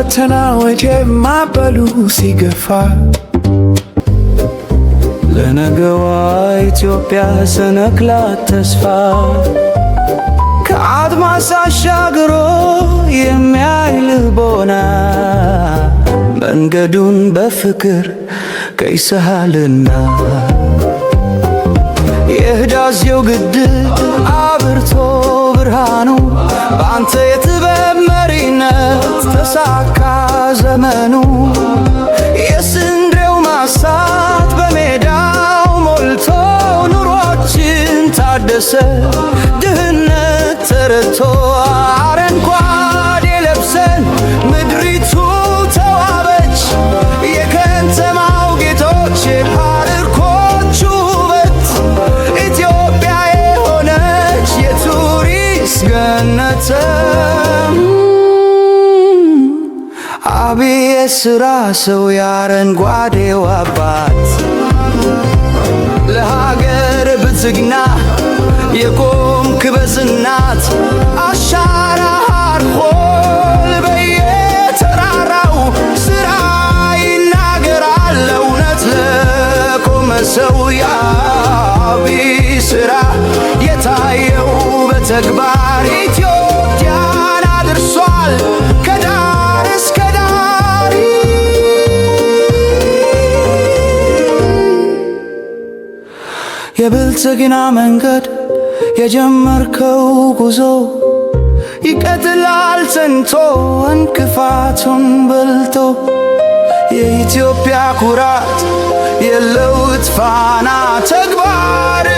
ፈተናዎች የማበሉ ሲገፋ ለነገዋ ኢትዮጵያ ሰነክላት ተስፋ ከአድማስ አሻግሮ የሚያይ ልቦና መንገዱን በፍቅር ቀይሰሃልና የህዳሴው ግድብ አብርቶ ብርሃኑ በአንተ የጥበብ መሪነት ተሳካ ዘመኑ። የስንዴው ማሳት በሜዳው ሞልቶ ኑሮችን ታደሰ ድህነት ተረቶ አረንጓዴ ለብሰን ምድሪቱ ተዋበች የከተማው ጌጦች የፓርኮቹ ውበት ኢትዮጵያ የሆነች የቱሪስት ገነት። አብይ የሥራ ሰው የአረንጓዴው አባት ለሀገር ብልጽግና የቆምክ በጽናት አሻራ አርፎል በየተራራው ሥራ ይናገራል እውነት ለቆመ ሰው። የአብይ ሥራ የታየው በተግባር ኢትዮጵያን አድርሷል ከዳር እስከ ዳር። የብልጽግና መንገድ የጀመርከው ጉዞ ይቀጥላል ጸንቶ እንቅፋቱን በልቶ የኢትዮጵያ ኩራት የለውጥ ፋና ተግባር